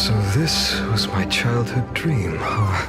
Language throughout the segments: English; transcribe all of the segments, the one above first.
So this was my childhood dream, huh?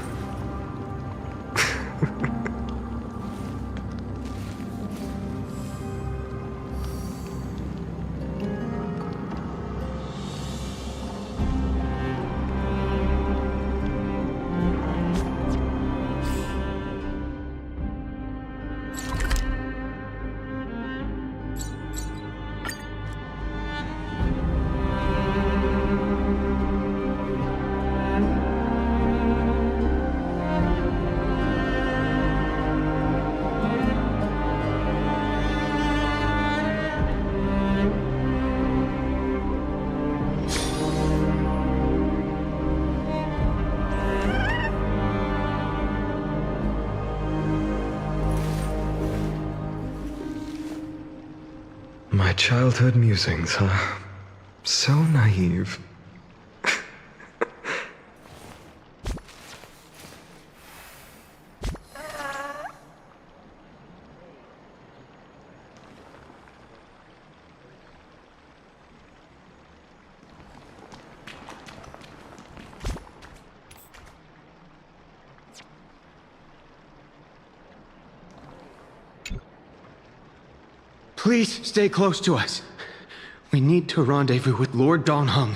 My childhood musings, huh? So naive. Please stay close to us. We need to rendezvous with Lord Dongheng.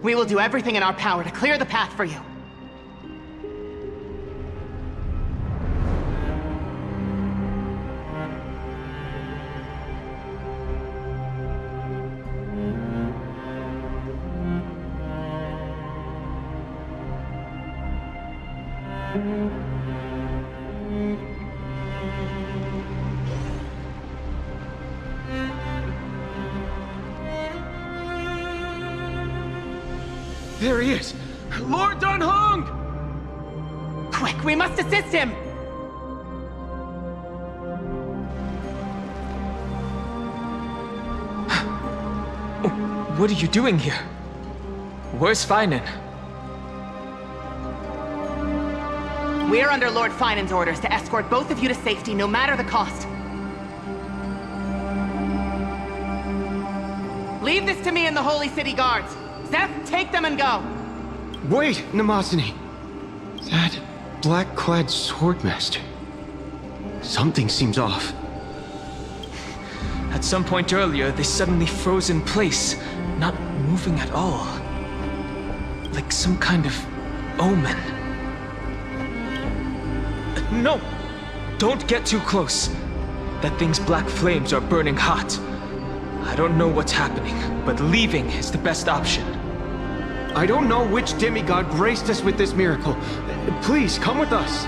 We will do everything in our power to clear the path for you. There he is! Lord Dongheng! Quick, we must assist him! What are you doing here? Where's Finan? We're under Lord Finan's orders to escort both of you to safety, no matter the cost. Leave this to me and the Holy City Guards. Zeph, take them and go. Wait, Namasani. That black-clad swordmaster. Something seems off. At some point earlier, they suddenly froze in place, not moving at all. Like some kind of omen. No! Don't get too close. That thing's black flames are burning hot. I don't know what's happening, but leaving is the best option. I don't know which demigod graced us with this miracle. Please, come with us.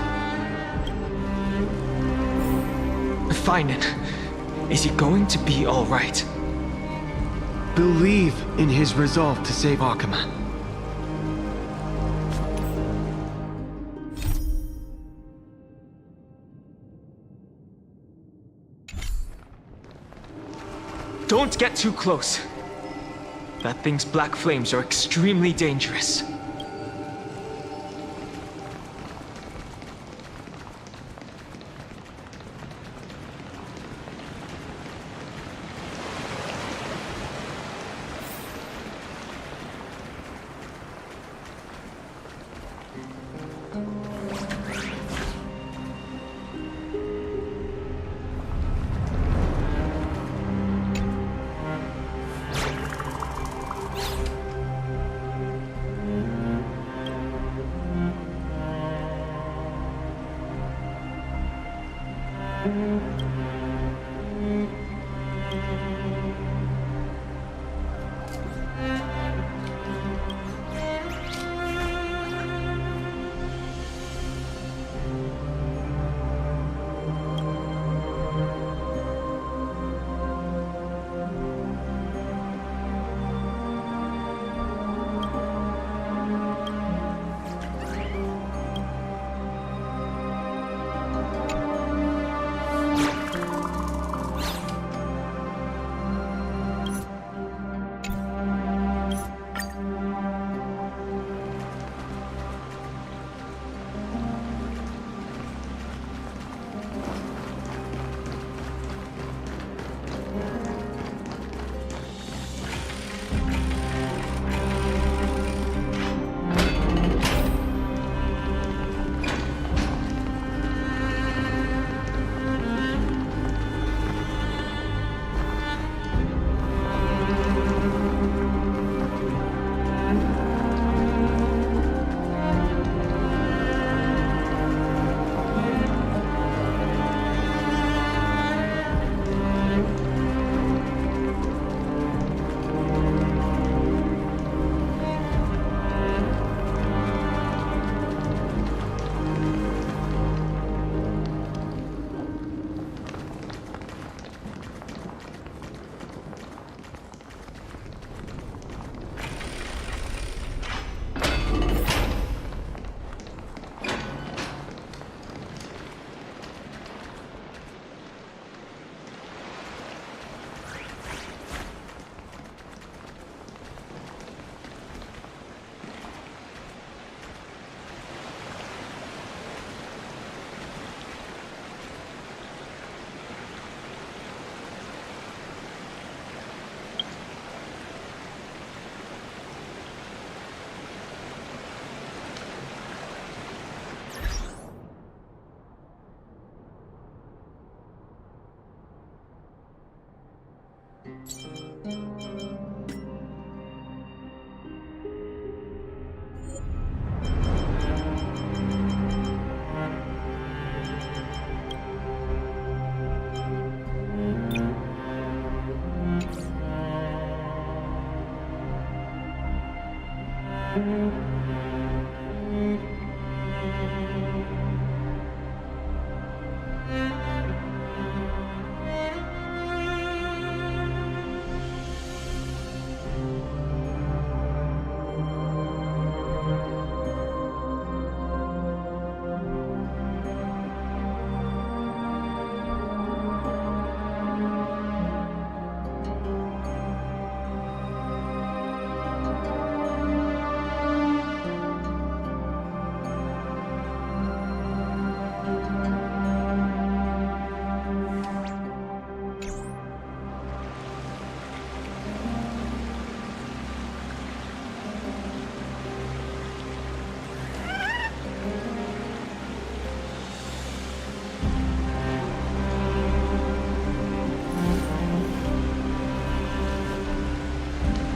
Finan, is he going to be all right? Believe in his resolve to save Akama. Don't get too close. That thing's black flames are extremely dangerous.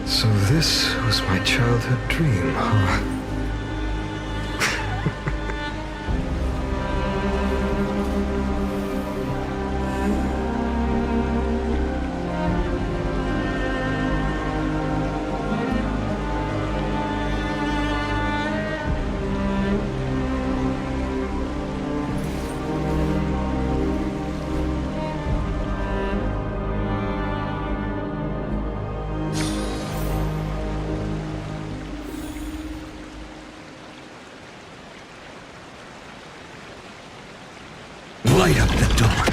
So this was my childhood dream, huh? Light up the dawn.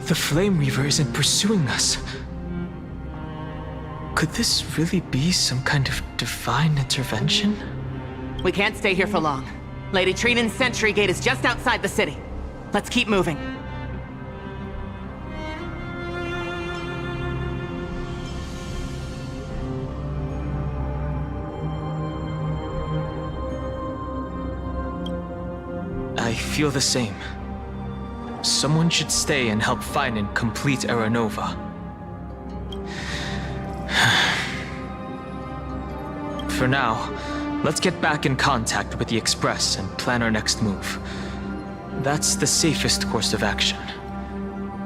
The Flame Reaver isn't pursuing us. Could this really be some kind of divine intervention? We can't stay here for long. Lady Trinan's sentry gate is just outside the city. Let's keep moving. I feel the same. Someone should stay and help find and complete Aranova. For now, let's get back in contact with the Express and plan our next move. That's the safest course of action.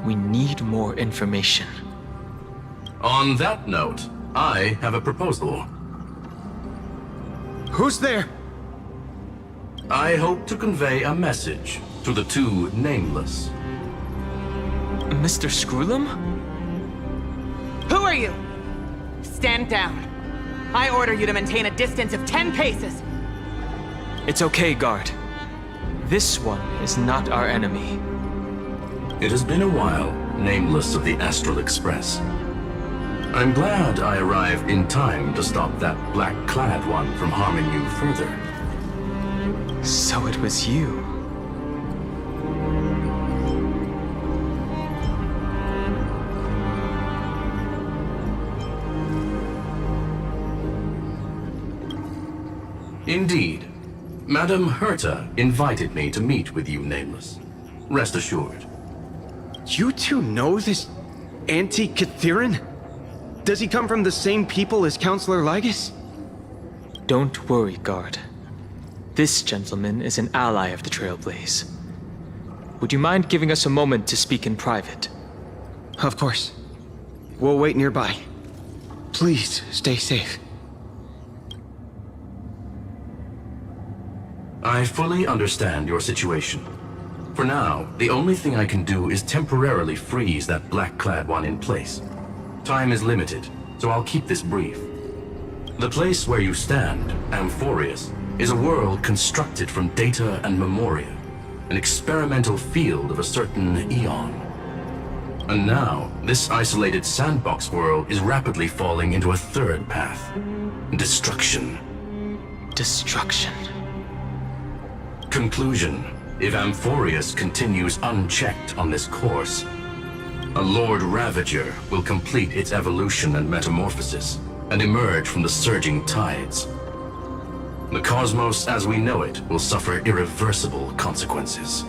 We need more information. On that note, I have a proposal. Who's there? I hope to convey a message to the two nameless. Mr. Screwlum? Who are you? Stand down. I order you to maintain a distance of 10 paces. It's okay, guard. This one is not our enemy. It has been a while, nameless of the Astral Express. I'm glad I arrived in time to stop that black-clad one from harming you further. So it was you. Indeed. Madame Herta invited me to meet with you, Nameless. Rest assured. You two know this anti-Catharin? Does he come from the same people as Counselor Lygus? Don't worry, guard. This gentleman is an ally of the Trailblaze. Would you mind giving us a moment to speak in private? Of course. We'll wait nearby. Please stay safe. I fully understand your situation. For now, the only thing I can do is temporarily freeze that black-clad one in place. Time is limited, so I'll keep this brief. The place where you stand, Amphorius, is a world constructed from data and memoria, an experimental field of a certain eon. And now, this isolated sandbox world is rapidly falling into a third path. Destruction. Destruction. Conclusion. If Amphorius continues unchecked on this course, a Lord Ravager will complete its evolution and metamorphosis, and emerge from the surging tides. The cosmos as we know it will suffer irreversible consequences.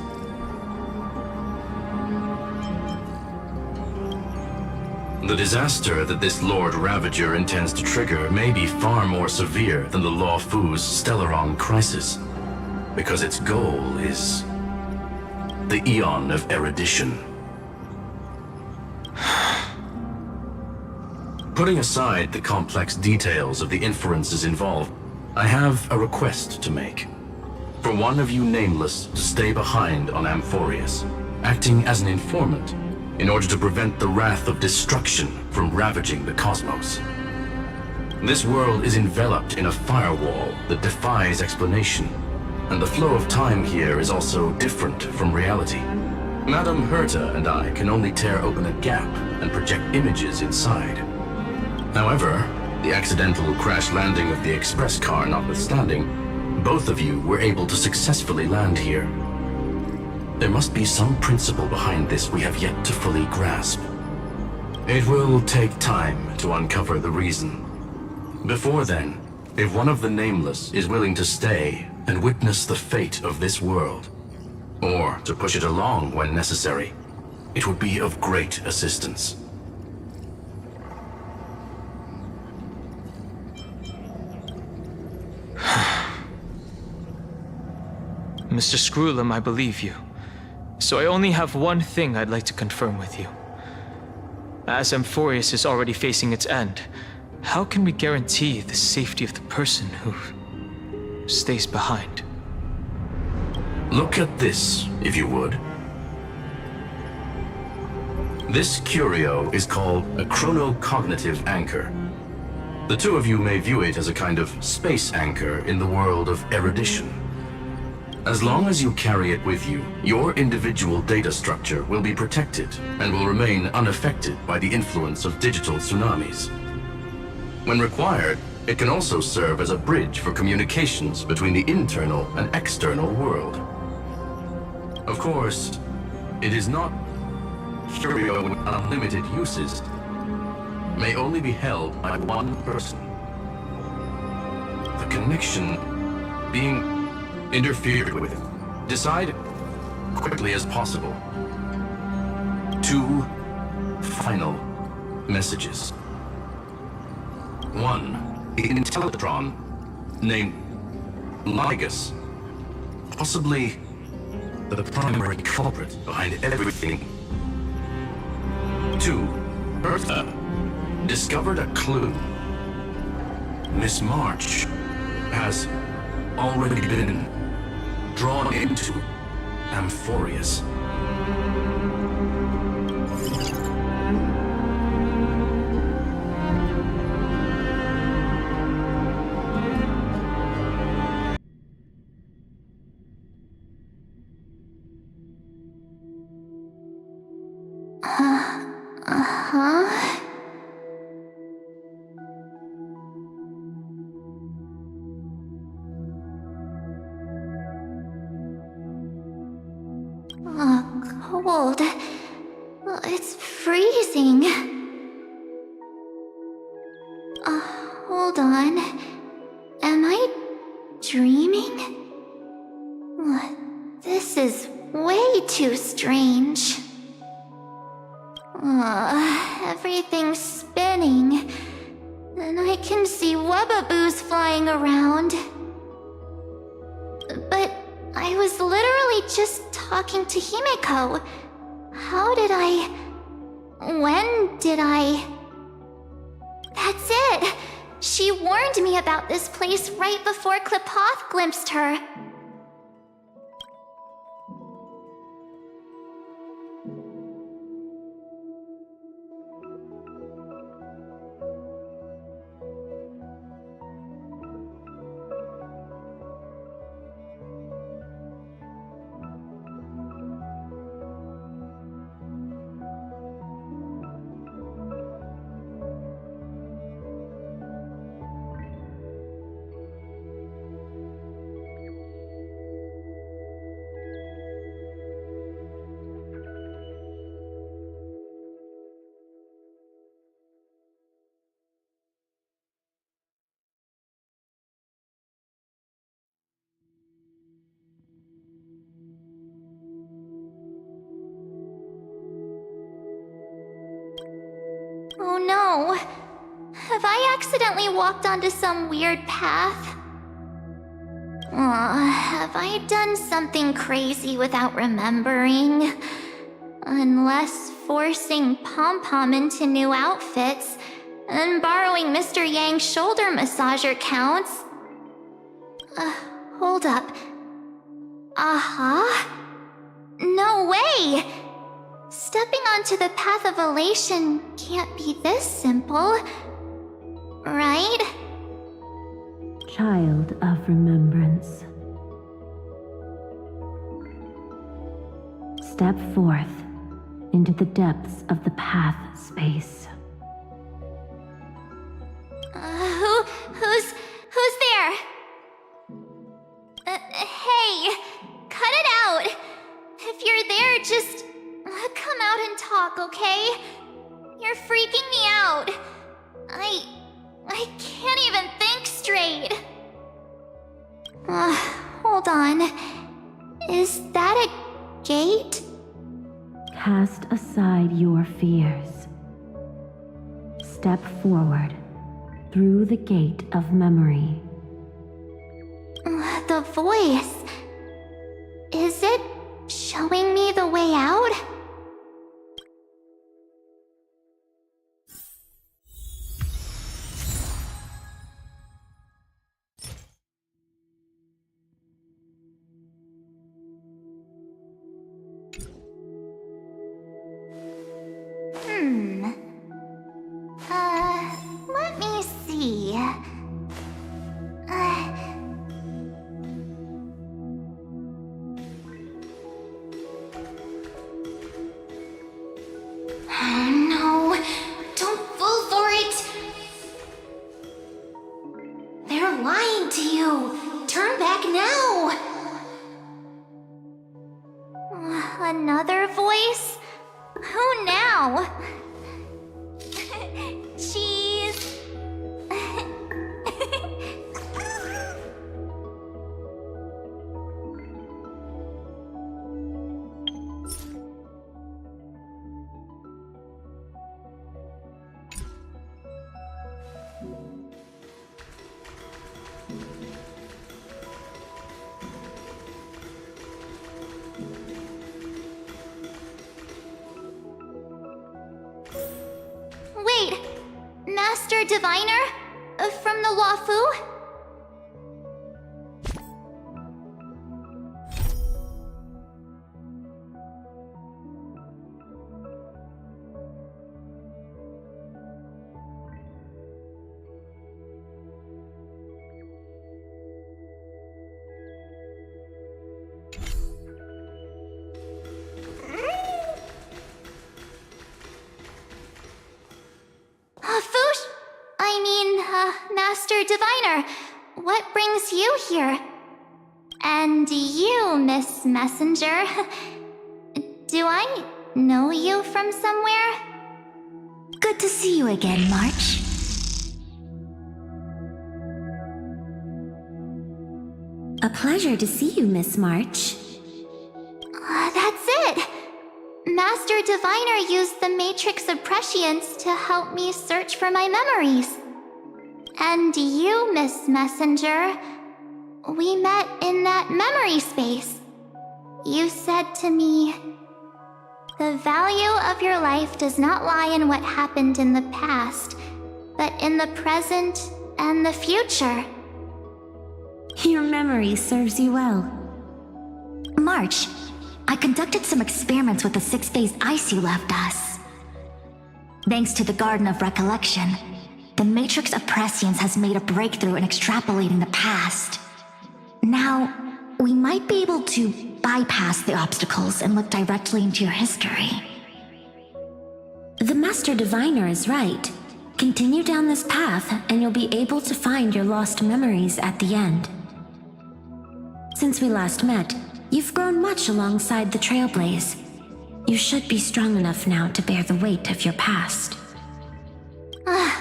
The disaster that this Lord Ravager intends to trigger may be far more severe than the Law Fu's Stellaron crisis, because its goal is the Eon of Erudition. Putting aside the complex details of the inferences involved, I have a request to make. For one of you nameless to stay behind on Amphorius, acting as an informant, in order to prevent the wrath of destruction from ravaging the cosmos. This world is enveloped in a firewall that defies explanation, and the flow of time here is also different from reality. Madame Herta and I can only tear open a gap and project images inside. However, the accidental crash landing of the express car notwithstanding, both of you were able to successfully land here. There must be some principle behind this we have yet to fully grasp. It will take time to uncover the reason. Before then, if one of the Nameless is willing to stay and witness the fate of this world, or to push it along when necessary, it would be of great assistance. Mr. Screwlum, I believe you. So I only have one thing I'd like to confirm with you. As Amphorius is already facing its end, how can we guarantee the safety of the person who stays behind? Look at this, if you would. This curio is called a chronocognitive anchor. The two of you may view it as a kind of space anchor in the world of erudition. As long as you carry it with you, your individual data structure will be protected and will remain unaffected by the influence of digital tsunamis. When required, it can also serve as a bridge for communications between the internal and external world. Of course, it is not curio with unlimited uses. May only be held by one person. The connection being interfered with. Decide quickly as possible. 2 final messages. 1. The Intellitron named Ligus, possibly the primary culprit behind everything. 2. Bertha discovered a clue. Miss March has already been drawn into Amphorius. Cold. It's freezing. Hold on. Am I dreaming? This is way too strange. Everything's spinning. And I can see webaboos flying around. But I was literally just talking to Himeko. How did I... When did I... That's it! She warned me about this place right before Klipoth glimpsed her. Oh no. Have I accidentally walked onto some weird path? Have I done something crazy without remembering? Unless forcing Pom-Pom into new outfits and borrowing Mr. Yang's shoulder massager counts. Hold up. No way! Stepping onto the path of elation can't be this simple, right? Child of remembrance. Step forth into the depths of the path space. Who's there? Hey, cut it out. If you're there, just come out and talk, okay? You're freaking me out. I can't even think straight. Hold on. Is that a gate? Cast aside your fears. Step forward through the gate of memory. The voice. Is it showing me the way out? Let me see. Oh no, don't fall for it. They're lying to you. Turn back now. Another voice? Who now? Cheese. Wait, Master Diviner? From the Luofu? Master Diviner, what brings you here? And you, Miss Messenger, do I know you from somewhere? Good to see you again, March. A pleasure to see you, Miss March. That's it! Master Diviner used the Matrix of Prescience to help me search for my memories. And you, Miss Messenger, we met in that memory space. You said to me, the value of your life does not lie in what happened in the past, but in the present and the future. Your memory serves you well. March, I conducted some experiments with the 6-phase ice you left us. Thanks to the Garden of Recollection, the Matrix of Prescience has made a breakthrough in extrapolating the past. Now, we might be able to bypass the obstacles and look directly into your history. The Master Diviner is right. Continue down this path and you'll be able to find your lost memories at the end. Since we last met, you've grown much alongside the Trailblaze. You should be strong enough now to bear the weight of your past.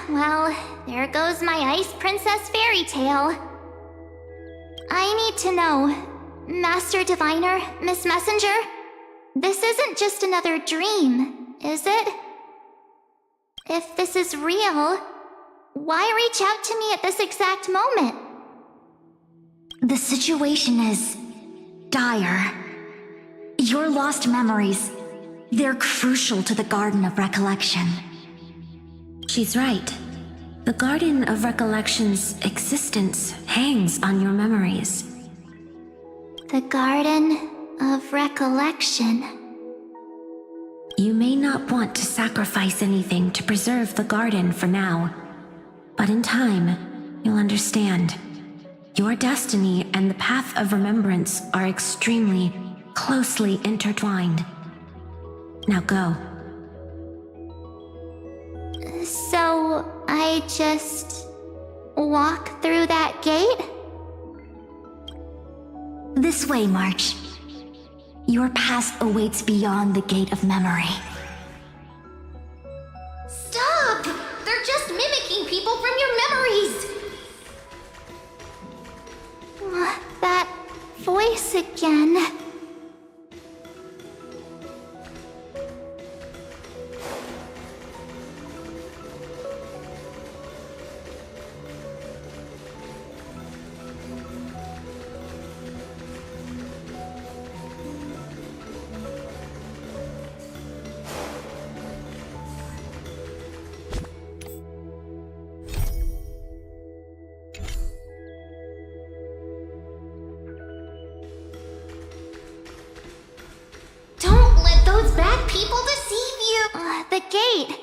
Well, there goes my Ice Princess fairy tale. I need to know, Master Diviner, Miss Messenger, this isn't just another dream, is it? If this is real, why reach out to me at this exact moment? The situation is dire. Your lost memories, they're crucial to the Garden of Recollection. She's right. The Garden of Recollection's existence hangs on your memories. The Garden of Recollection. You may not want to sacrifice anything to preserve the garden for now, but in time, you'll understand. Your destiny and the path of remembrance are extremely, closely intertwined. Now go. So, I just walk through that gate? This way, March. Your past awaits beyond the Gate of Memory. Stop! They're just mimicking people from your memories! That voice again. Don't let those bad people deceive you! The gate.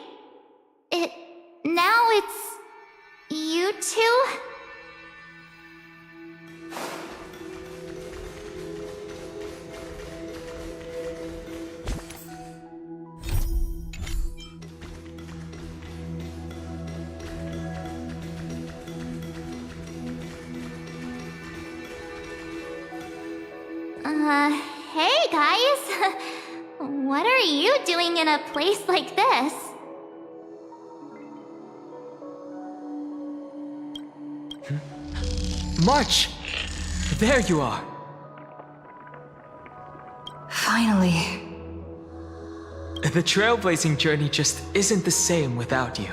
Now it's... you two? Hey guys! What are you doing in a place like this? March! There you are! Finally. The trailblazing journey just isn't the same without you.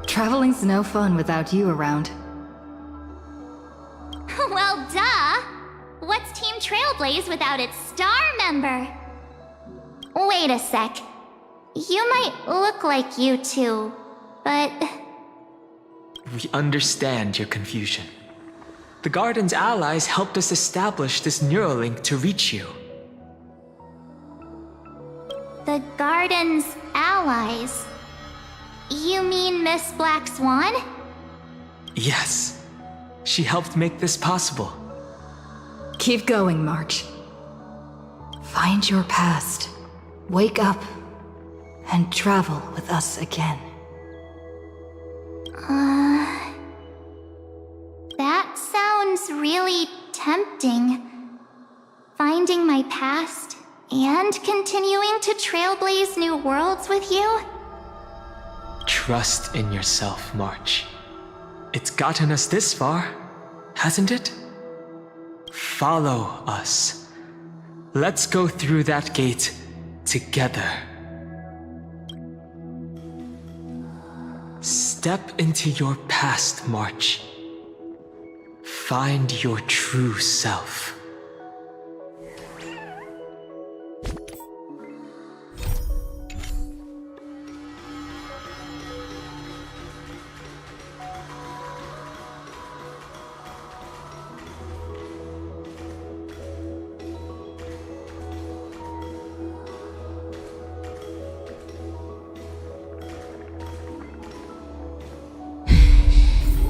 Traveling's no fun without you around. Well, duh! What's Team Trailblaze without its star member? Wait a sec. You might look like you two, but... We understand your confusion. The Garden's allies helped us establish this Neuralink to reach you. The Garden's allies? You mean Miss Black Swan? Yes. She helped make this possible. Keep going, March. Find your past, wake up, and travel with us again. That sounds really tempting. Finding my past and continuing to trailblaze new worlds with you? Trust in yourself, March. It's gotten us this far, hasn't it? Follow us. Let's go through that gate together. Step into your past, March. Find your true self.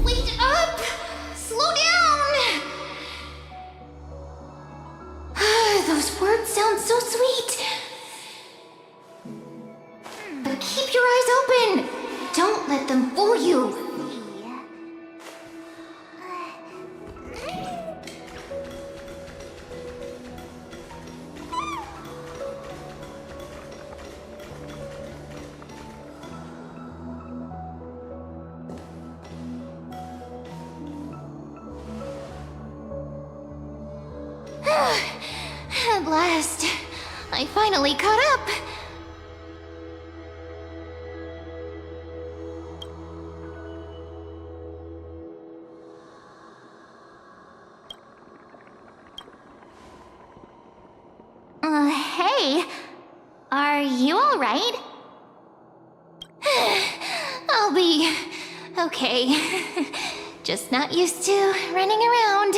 Wait up! Slow down! Those words sound so sweet. But keep your eyes open! Don't let them fool you! At last, I finally caught up. Hey, are you alright? I'll be okay. Just not used to running around.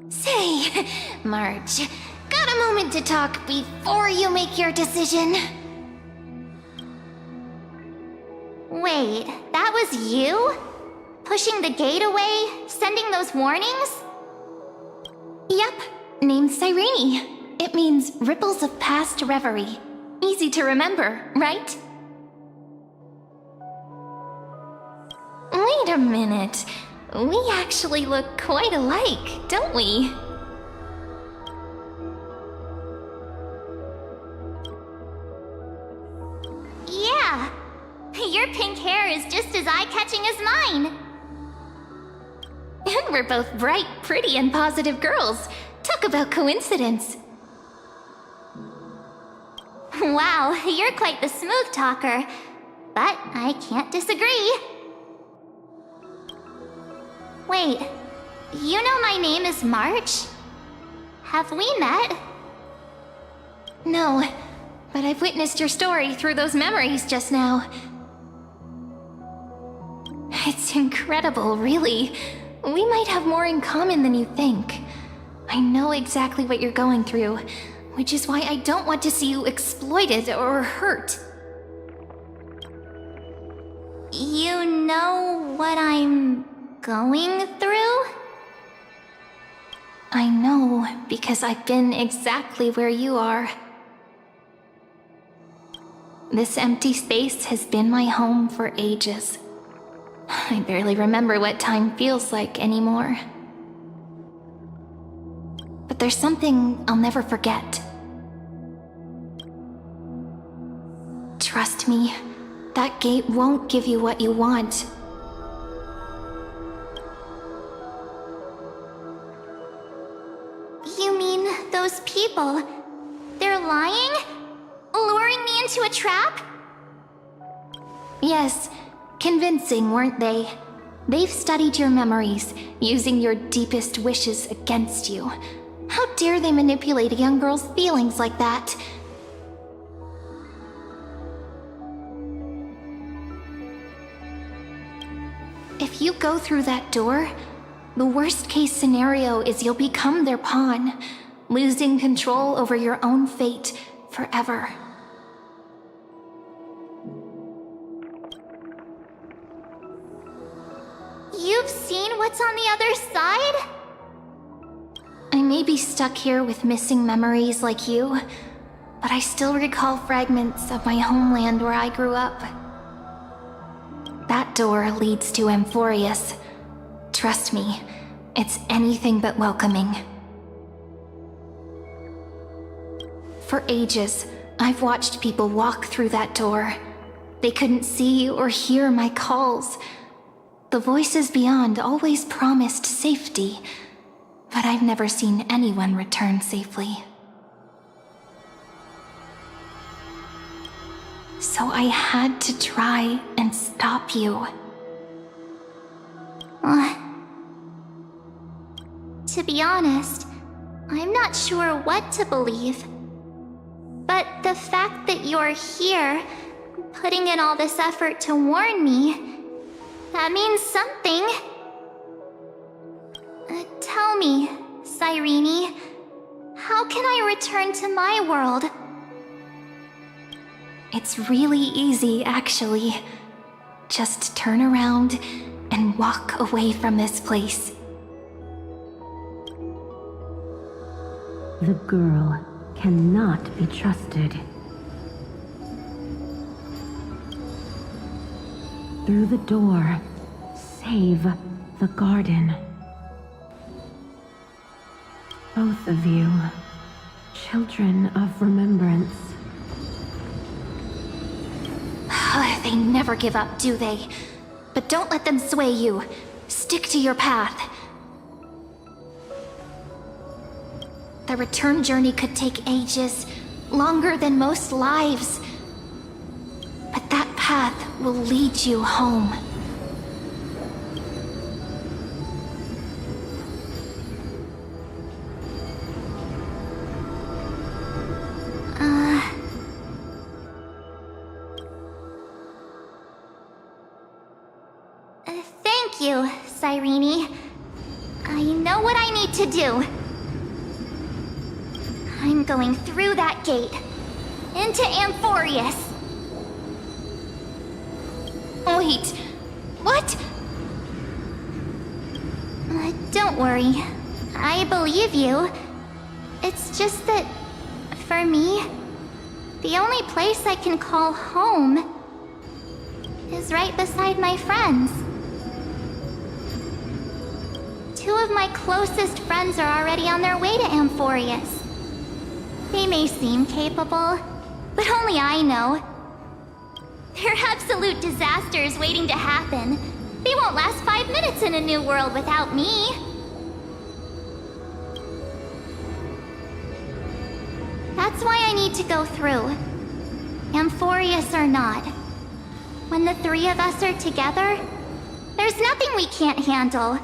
Say, March, got a moment to talk before you make your decision? Wait, that was you? Pushing the gate away? Sending those warnings? Yep, named Cyrene. It means ripples of past reverie. Easy to remember, right? Wait a minute. We actually look quite alike, don't we? Yeah. Your pink hair is just as eye-catching as mine. And we're both bright, pretty, and positive girls. Talk about coincidence. Wow, you're quite the smooth talker. But I can't disagree. Wait, you know my name is March? Have we met? No, but I've witnessed your story through those memories just now. It's incredible, really. We might have more in common than you think. I know exactly what you're going through, which is why I don't want to see you exploited or hurt. You know what I'm going through? I know, because I've been exactly where you are. This empty space has been my home for ages. I barely remember what time feels like anymore. But there's something I'll never forget. Trust me, that gate won't give you what you want. You mean those people? They're lying? Luring me into a trap? Yes, convincing, weren't they? They've studied your memories, using your deepest wishes against you. How dare they manipulate a young girl's feelings like that? If you go through that door, the worst case scenario is you'll become their pawn, losing control over your own fate forever. You've seen what's on the other side? I may be stuck here with missing memories like you, but I still recall fragments of my homeland where I grew up. That door leads to Amphorius. Trust me, it's anything but welcoming. For ages, I've watched people walk through that door. They couldn't see or hear my calls. The voices beyond always promised safety, but I've never seen anyone return safely. So I had to try and stop you. To be honest, I'm not sure what to believe. But the fact that you're here, putting in all this effort to warn me, that means something. Tell me, Cyrene, how can I return to my world? It's really easy, actually. Just turn around and walk away from this place. The girl cannot be trusted. Through the door, save the garden. Both of you, children of remembrance. They never give up, do they? But don't let them sway you. Stick to your path. The return journey could take ages, longer than most lives. But that path will lead you home. you, Cyrene. I know what I need to do. I'm going through that gate. Into Amphorius. Wait, what? Don't worry. I believe you. It's just that, for me, the only place I can call home is right beside my friends. 2 of my closest friends are already on their way to Amphorius. They may seem capable, but only I know. They're absolute disasters waiting to happen. They won't last 5 minutes in a new world without me. That's why I need to go through. Amphorius or not. When the 3 of us are together, there's nothing we can't handle.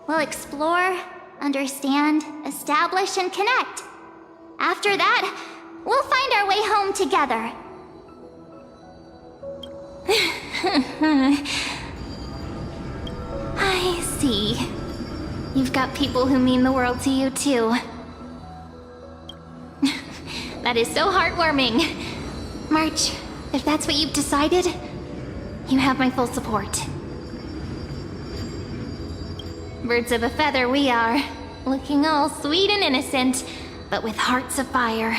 We'll explore, understand, establish, and connect. After that, we'll find our way home together. I see. You've got people who mean the world to you, too. That is so heartwarming. March, if that's what you've decided, you have my full support. Birds of a feather we are, looking all sweet and innocent, but with hearts of fire.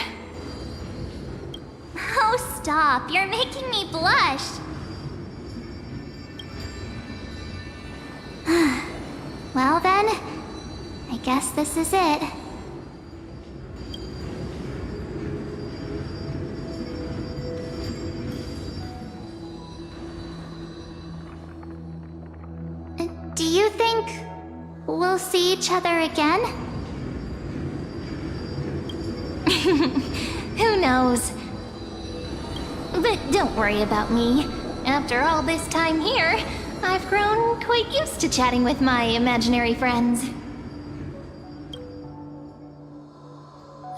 Oh, stop. You're making me blush. Well then, I guess this is it. Do you think we'll see each other again? Who knows? But don't worry about me. After all this time here, I've grown quite used to chatting with my imaginary friends.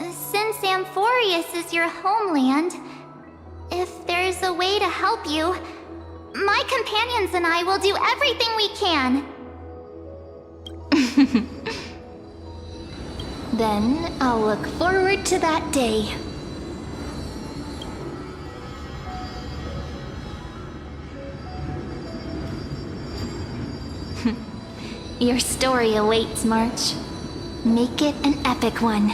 Since Amphorius is your homeland, if there's a way to help you, my companions and I will do everything we can. Then I'll look forward to that day. Your story awaits, March. Make it an epic one.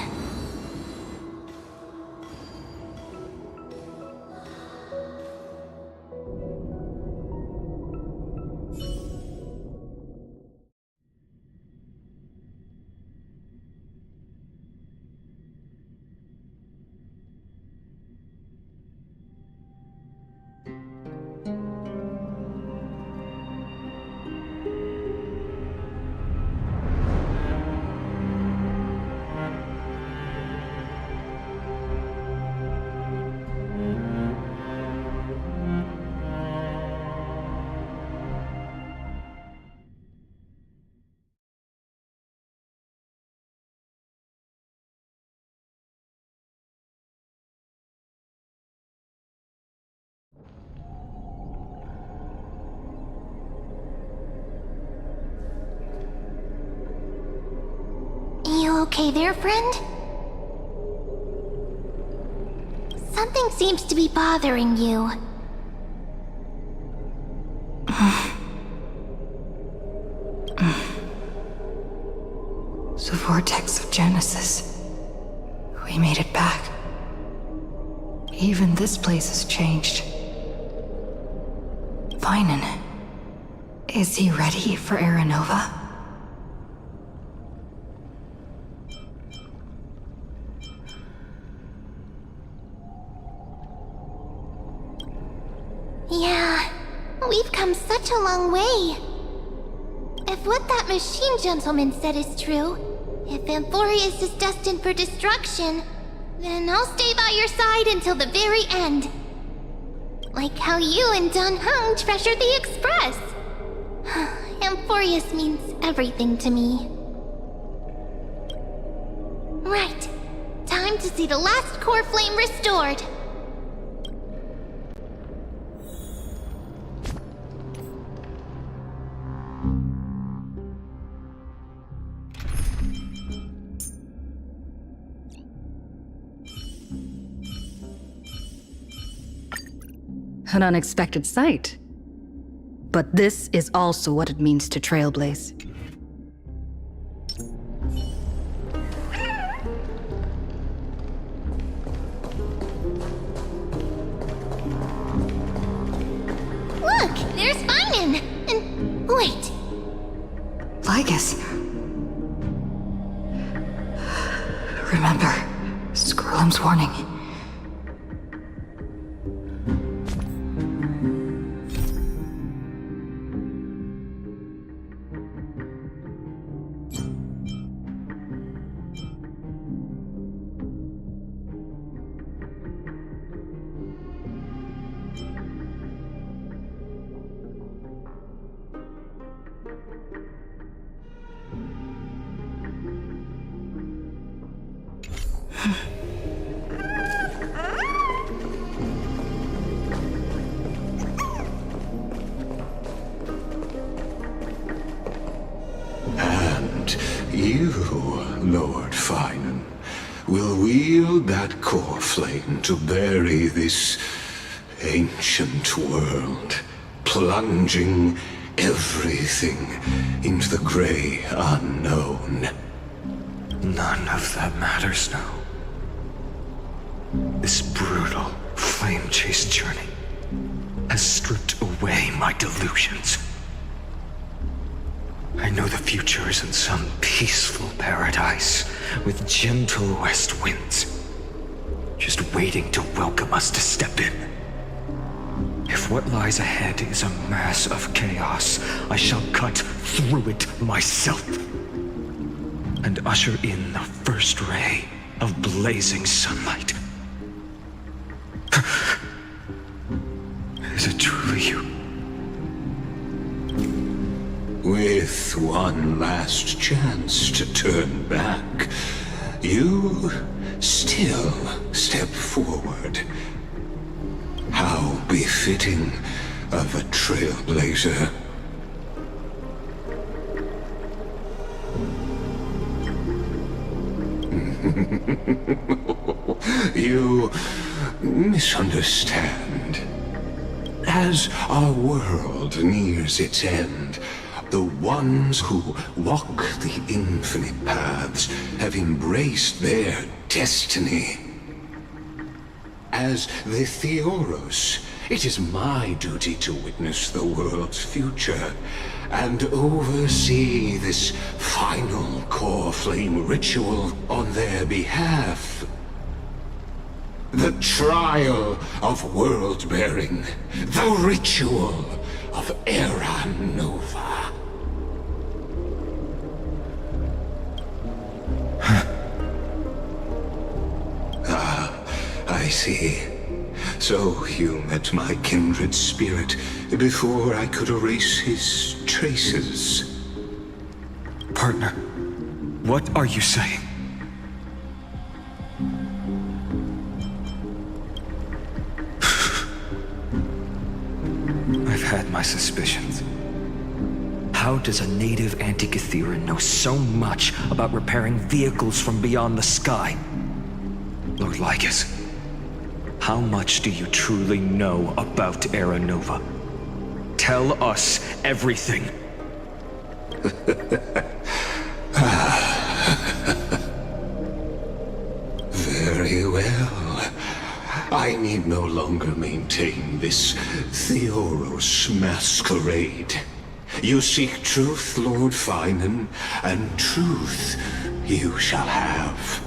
You okay there, friend? Something seems to be bothering you. The vortex of Genesis. We made it back. Even this place has changed. Vinen. Is he ready for Aranova? Yeah, we've come such a long way. If what that machine gentleman said is true, if Amphorius is destined for destruction, then I'll stay by your side until the very end. Like how you and Don Hung treasured the Express. Amphorius means everything to me. Right. Time to see the last core flame restored. An unexpected sight. But this is also what it means to trailblaze. Look, there's Finan! And wait, Lygus. Remember, Scrollum's warning. And you, Lord Finan, will wield that core flame to bury this ancient world, plunging everything into the gray unknown. None of that matters now. This brutal, flame-chased journey has stripped away my delusions. I know the future is in some peaceful paradise with gentle west winds, just waiting to welcome us to step in. If what lies ahead is a mass of chaos, I shall cut through it myself and usher in the first ray of blazing sunlight. Is it truly you? With one last chance to turn back, you still step forward. How befitting of a trailblazer. You misunderstand. As our world nears its end, the ones who walk the infinite paths have embraced their destiny. As the Theoros, it is my duty to witness the world's future and oversee this final core flame ritual on their behalf. The trial of world-bearing, the ritual of Era Nova. I see. So you met my kindred spirit before I could erase his traces. Partner, what are you saying? I've had my suspicions. How does a native Antikytheran know so much about repairing vehicles from beyond the sky? Lord Lygus, how much do you truly know about Era Nova? Tell us everything. Very well. I need no longer maintain this Theoros masquerade. You seek truth, Lord Finan, and truth you shall have.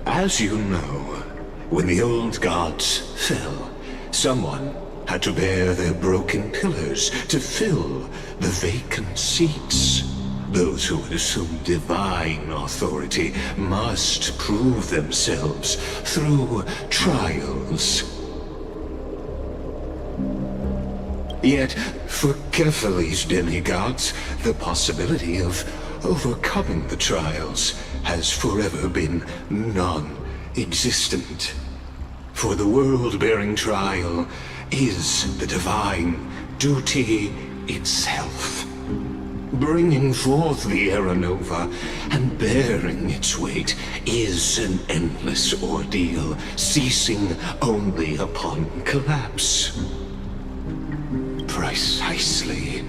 As you know, when the old gods fell, someone had to bear their broken pillars to fill the vacant seats. Those who would assume divine authority must prove themselves through trials. Yet, for Kephales's demigods, the possibility of overcoming the trials has forever been non-existent. For the world-bearing trial is the divine duty itself. Bringing forth the Aeronova and bearing its weight is an endless ordeal, ceasing only upon collapse. Precisely.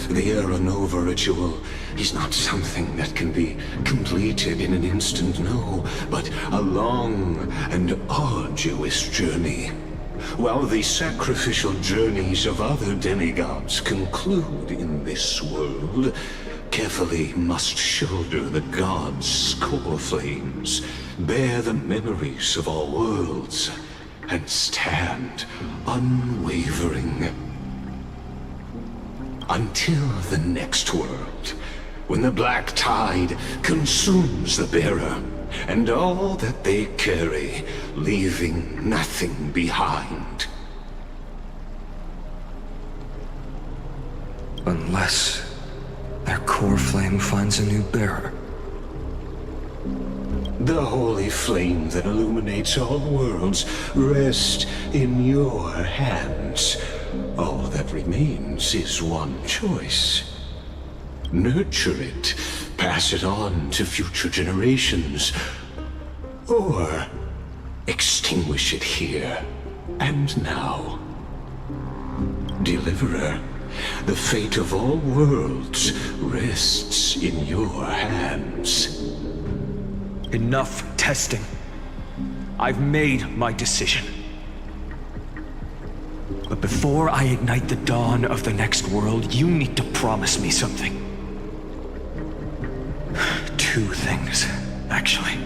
The Aeronova ritual is not something that can be completed in an instant, no, but a long and arduous journey. While the sacrificial journeys of other demigods conclude in this world, carefully must shoulder the gods' core flames, bear the memories of all worlds, and stand unwavering. Until the next world, when the black tide consumes the bearer, and all that they carry, leaving nothing behind. Unless their core flame finds a new bearer. The holy flame that illuminates all worlds rests in your hands. All that remains is one choice. Nurture it, pass it on to future generations, or extinguish it here and now. Deliverer, the fate of all worlds rests in your hands. Enough testing. I've made my decision. But before I ignite the dawn of the next world, you need to promise me something. Two things, actually.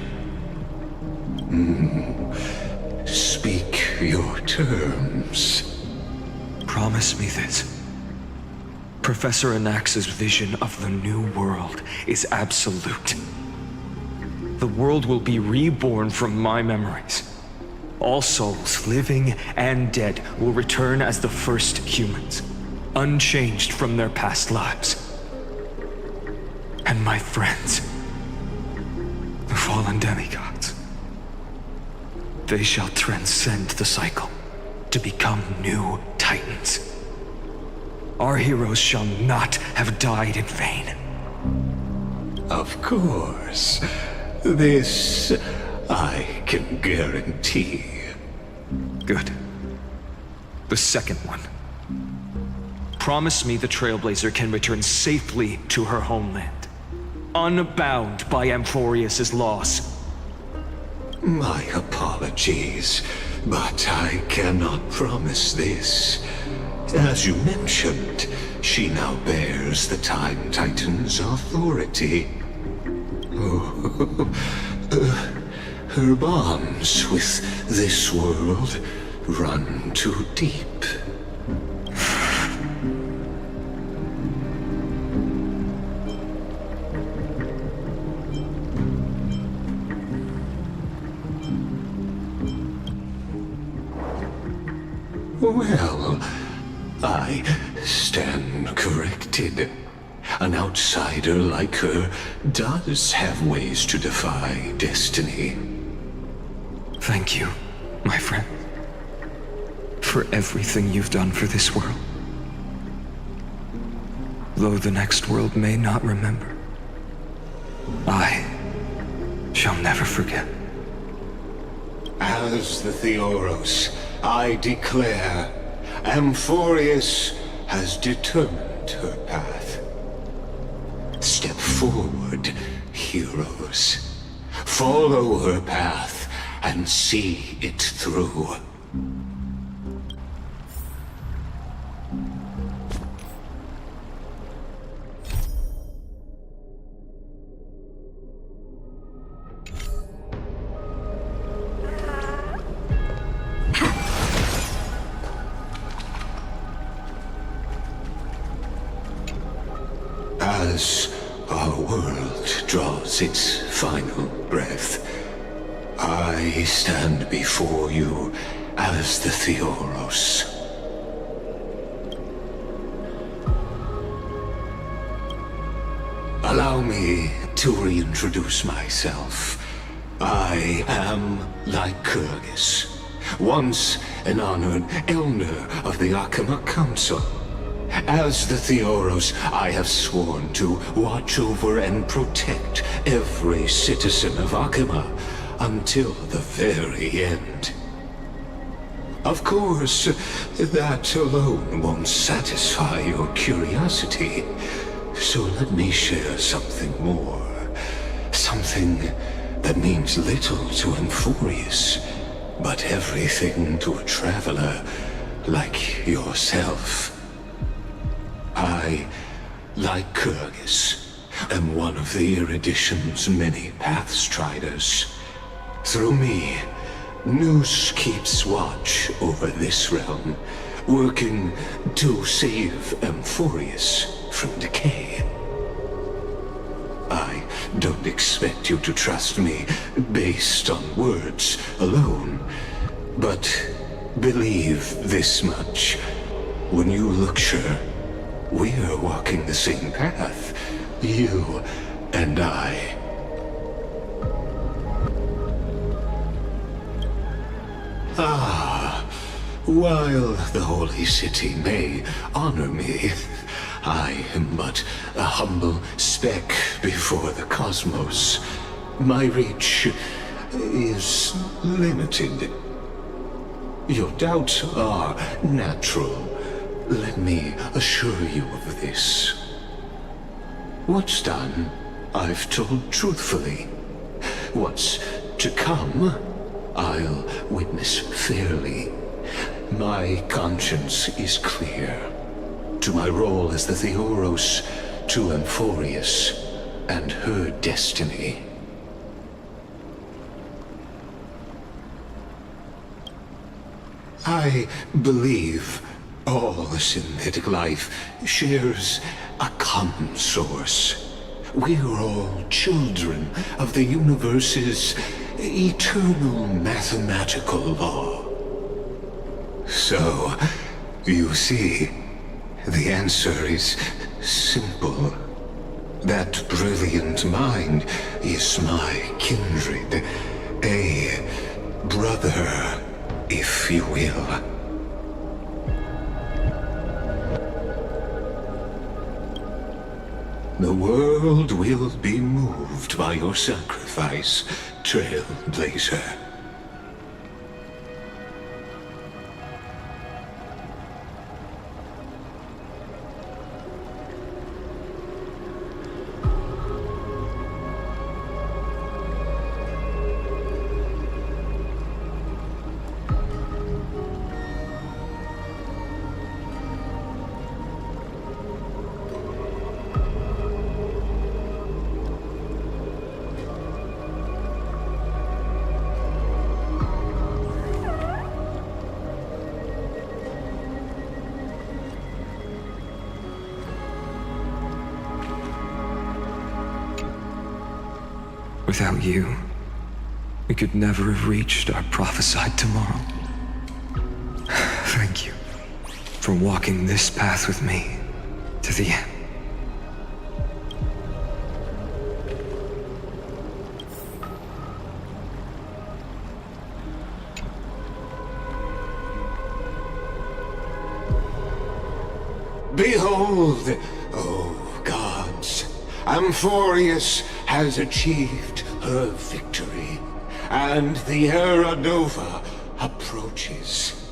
Speak your terms. Promise me this. Professor Anax's vision of the new world is absolute. The world will be reborn from my memories. All souls, living and dead, will return as the first humans, unchanged from their past lives. And my friends, the fallen demigods, they shall transcend the cycle to become new titans. Our heroes shall not have died in vain. Of course. This I can guarantee. Good. The second one. Promise me the Trailblazer can return safely to her homeland, unbound by Amphorius' loss. My apologies, but I cannot promise this. As you mentioned, she now bears the Time Titan's authority. Her bonds with this world run too deep. Well, I stand corrected. An outsider like her does have ways to defy destiny. Thank you, my friend, for everything you've done for this world. Though the next world may not remember, I shall never forget. As the Theoros, I declare, Amphorius has determined her path. Step forward, heroes. Follow her path and see it through. As our world draws its final breath, I stand before you as the Theoros. Allow me to reintroduce myself. I am Lycurgus, once an honored elder of the Arkham Council. As the Theoros, I have sworn to watch over and protect every citizen of Akima until the very end. Of course, that alone won't satisfy your curiosity, so let me share something more. Something that means little to Amphorius, but everything to a traveler like yourself. I, like Kyrgyz, am one of the Erudition's many Pathstriders. Through me, Noose keeps watch over this realm, working to save Amphorius from decay. I don't expect you to trust me based on words alone, but believe this much. When you look sure, we're walking the same path, you and I. Ah, while the Holy City may honor me, I am but a humble speck before the cosmos. My reach is limited. Your doubts are natural. Let me assure you of this. What's done, I've told truthfully. What's to come, I'll witness fairly. My conscience is clear. To my role as the Theoros, to Amphorius, and her destiny. I believe all synthetic life shares a common source. We're all children of the universe's eternal mathematical law. So, you see, the answer is simple. That brilliant mind is my kindred, a brother, if you will. The world will be moved by your sacrifice, Trailblazer. Without you, we could never have reached our prophesied tomorrow. Thank you for walking this path with me to the end. Behold, oh gods, Amphorius has achieved her victory, and the Era Nova approaches.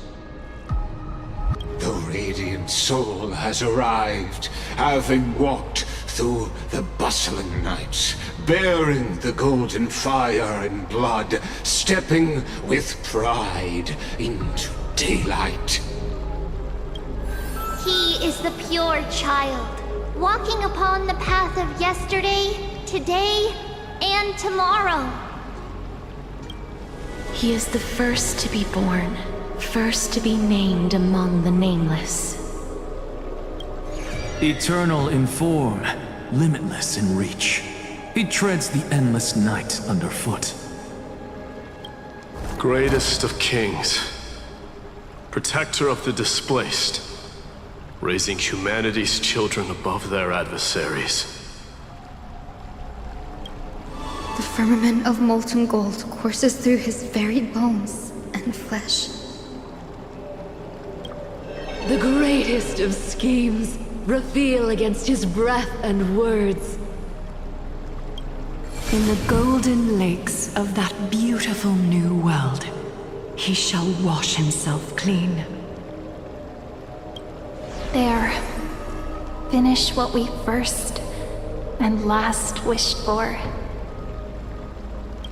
The radiant soul has arrived, having walked through the bustling nights, bearing the golden fire and blood, stepping with pride into daylight. He is the pure child, walking upon the path of yesterday, today, and tomorrow. He is the first to be born, first to be named among the nameless. Eternal in form, limitless in reach. He treads the endless night underfoot. Greatest of kings, protector of the displaced, raising humanity's children above their adversaries. The firmament of molten gold courses through his very bones and flesh. The greatest of schemes reveal against his breath and words. In the golden lakes of that beautiful new world, he shall wash himself clean. There. Finish what we first and last wished for.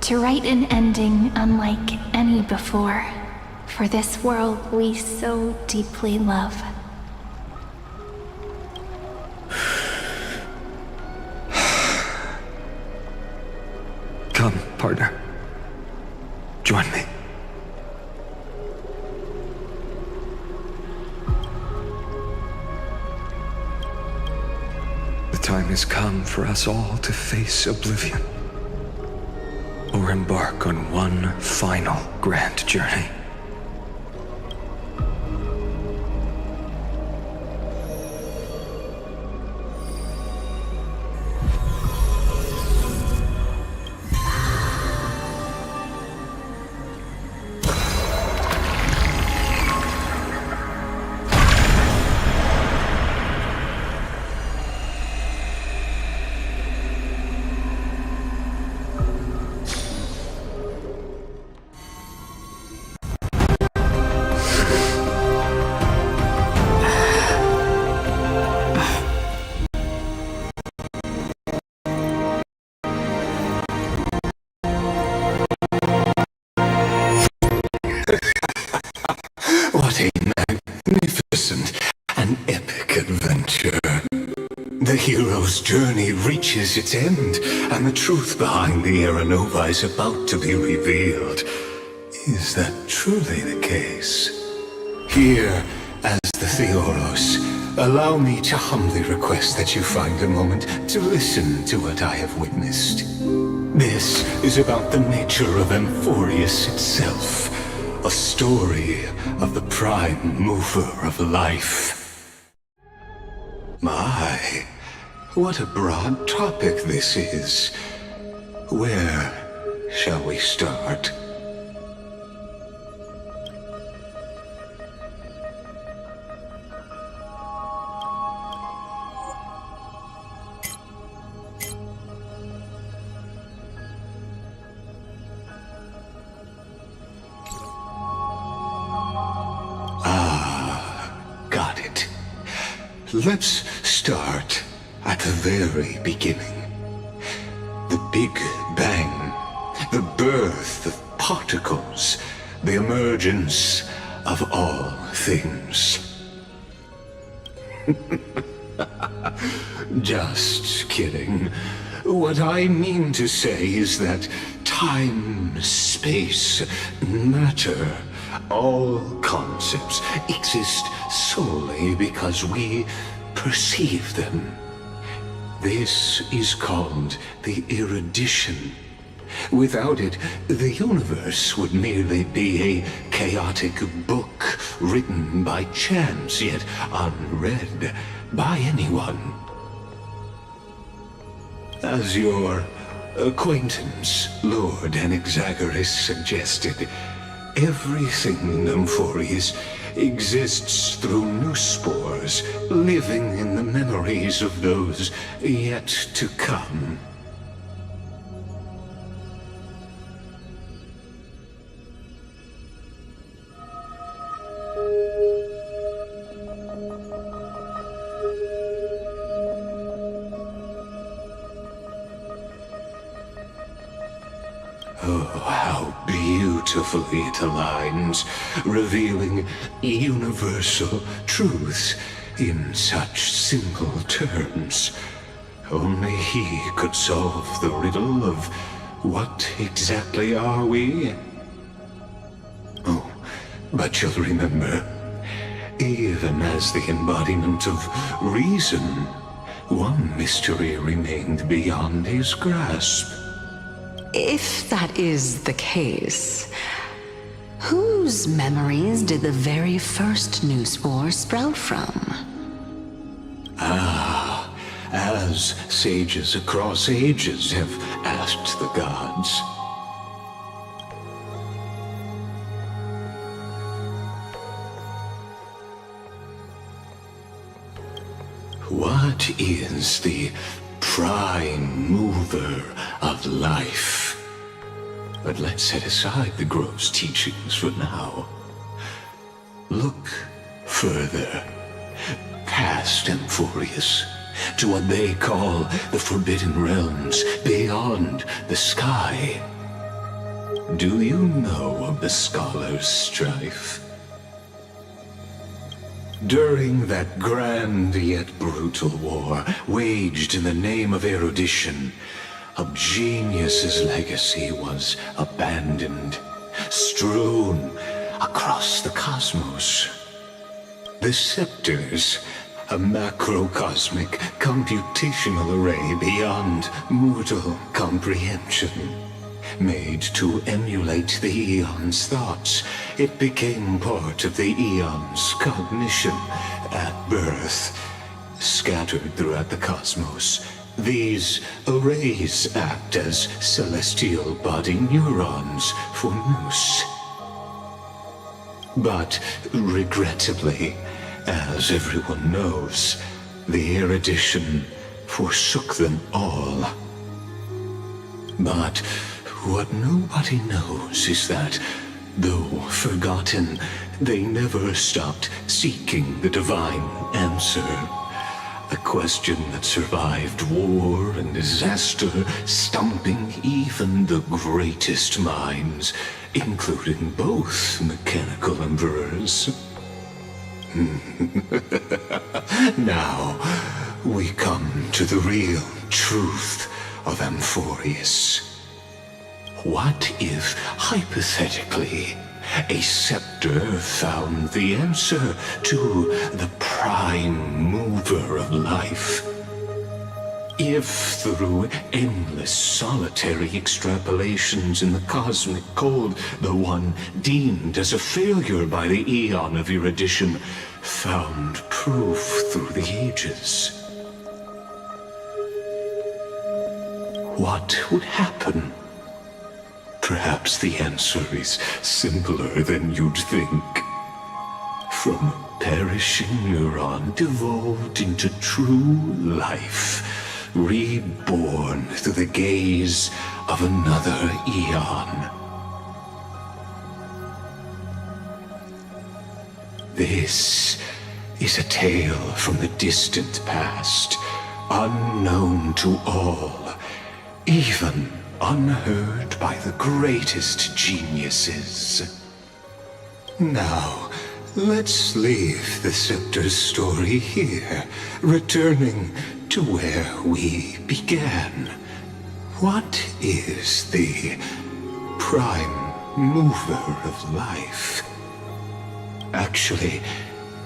To write an ending unlike any before, for this world we so deeply love. Come, partner. Join me. The time has come for us all to face oblivion, or embark on one final grand journey. What a magnificent and epic adventure. The hero's journey reaches its end, and the truth behind the Aeronova is about to be revealed. Is that truly the case? Here, as the Theoros, allow me to humbly request that you find a moment to listen to what I have witnessed. This is about the nature of Amphorius itself, a story of the prime mover of life. My, what a broad topic this is. Where shall we start? Got it. Let's start at the very beginning. The Big Bang, the birth of particles, the emergence of all things. Just kidding. What I mean to say is that time, space, matter, all concepts exist solely because we perceive them. This is called the erudition. Without it, the universe would merely be a chaotic book written by chance, yet unread by anyone. As your acquaintance, Lord Anaxagoras, suggested, everything in Amphorius exists through new spores, living in the memories of those yet to come. Oh, how beautifully it aligns, revealing universal truths in such simple terms. Only he could solve the riddle of what exactly are we? Oh, but you'll remember, even as the embodiment of reason, one mystery remained beyond his grasp. If that is the case, whose memories did the very first new spore sprout from? Ah, as sages across ages have asked the gods. What is the prime mover of life? But let's set aside the gross teachings for now. Look further, past Amphorius, to what they call the Forbidden Realms beyond the sky. Do you know of the Scholar's Strife? During that grand yet brutal war, waged in the name of erudition, a genius's legacy was abandoned, strewn across the cosmos. The scepters, a macrocosmic computational array beyond mortal comprehension. Made to emulate the Eon's thoughts, it became part of the Eon's cognition at birth. Scattered throughout the cosmos, these arrays act as celestial body neurons for Nous. But regrettably, as everyone knows, the erudition forsook them all. But what nobody knows is that, though forgotten, they never stopped seeking the divine answer. A question that survived war and disaster, stumping even the greatest minds, including both mechanical emperors. Now, we come to the real truth of Amphorius. What if, hypothetically, a scepter found the answer to the prime mover of life? If, through endless solitary extrapolations in the cosmic code, the one deemed as a failure by the Eon of erudition found proof through the ages, what would happen? Perhaps the answer is simpler than you'd think. From a perishing neuron devolved into true life, reborn through the gaze of another Eon. This is a tale from the distant past, unknown to all, even unheard by the greatest geniuses. Now, let's leave the Scepter's story here, returning to where we began. What is the prime mover of life? Actually,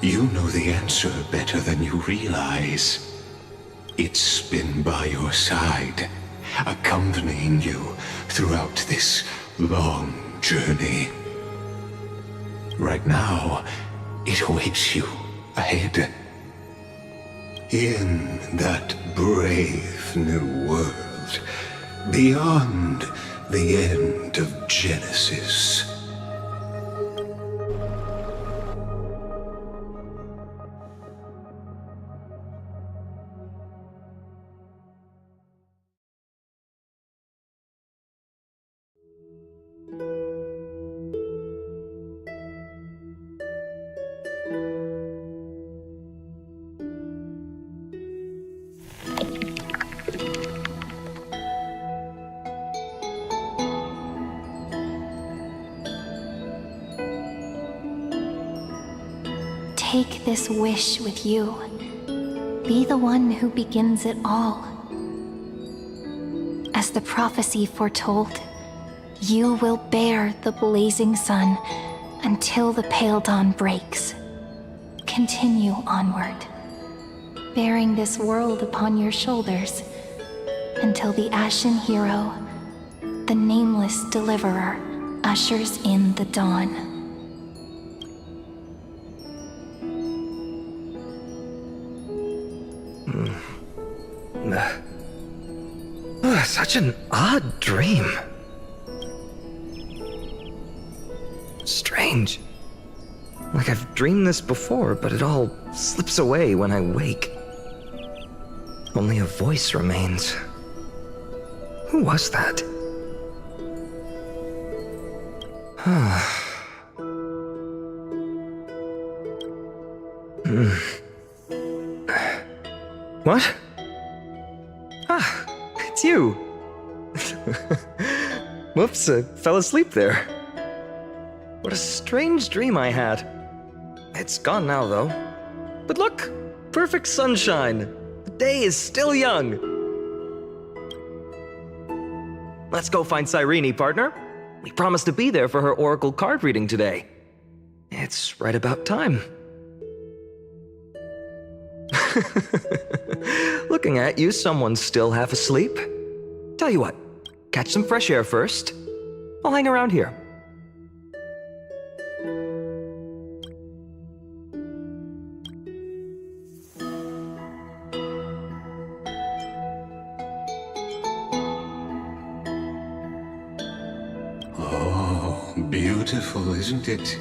you know the answer better than you realize. It's been by your side, accompanying you throughout this long journey. Right now, it awaits you ahead. In that brave new world, beyond the end of Genesis. Take this wish with you. Be the one who begins it all. As the prophecy foretold, you will bear the blazing sun until the pale dawn breaks. Continue onward, bearing this world upon your shoulders until the Ashen Hero, the nameless deliverer, ushers in the dawn. Such an odd dream. Strange. Like I've dreamed this before, but it all slips away when I wake. Only a voice remains. Who was that? What? Ah, it's you. Whoops, I fell asleep there. What a strange dream I had. It's gone now, though. But look, perfect sunshine. The day is still young. Let's go find Cyrene, partner. We promised to be there for her oracle card reading today. It's right about time. Looking at you, someone's still half asleep. Tell you what, catch some fresh air first. I'll hang around here. Oh, beautiful, isn't it?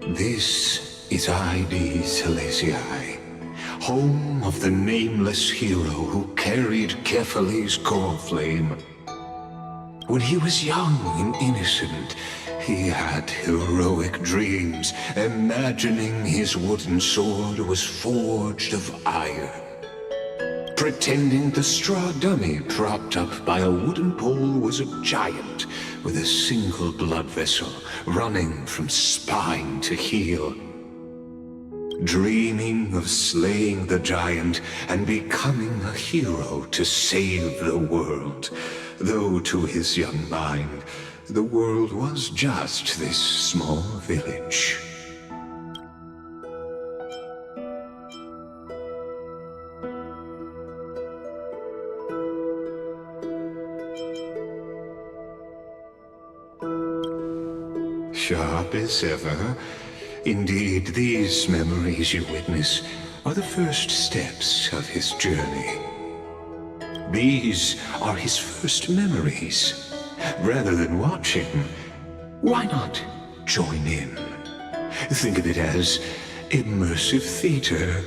This is Ide Silesiae, home of the nameless hero who carried Kephales's core flame. When he was young and innocent, he had heroic dreams, imagining his wooden sword was forged of iron. Pretending the straw dummy propped up by a wooden pole was a giant with a single blood vessel running from spine to heel. Dreaming of slaying the giant and becoming a hero to save the world, though to his young mind, the world was just this small village. Sharp as ever. Indeed, these memories you witness are the first steps of his journey. These are his first memories. Rather than watching, why not join in? Think of it as immersive theater.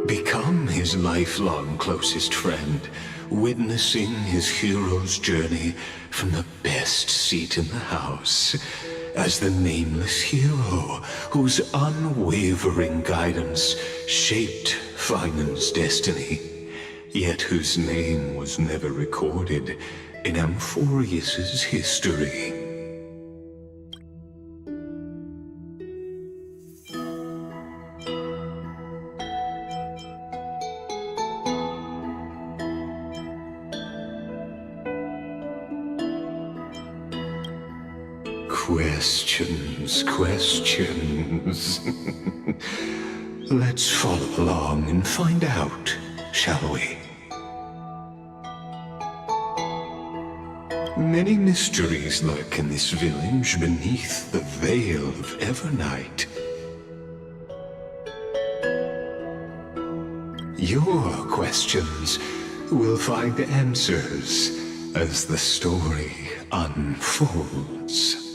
Become his lifelong closest friend, witnessing his hero's journey from the best seat in the house, as the nameless hero whose unwavering guidance shaped Finan's destiny, yet whose name was never recorded in Amphorius's history. Questions. Let's follow along and find out, shall we? Many mysteries lurk in this village beneath the veil of Evernight. Your questions will find answers as the story unfolds.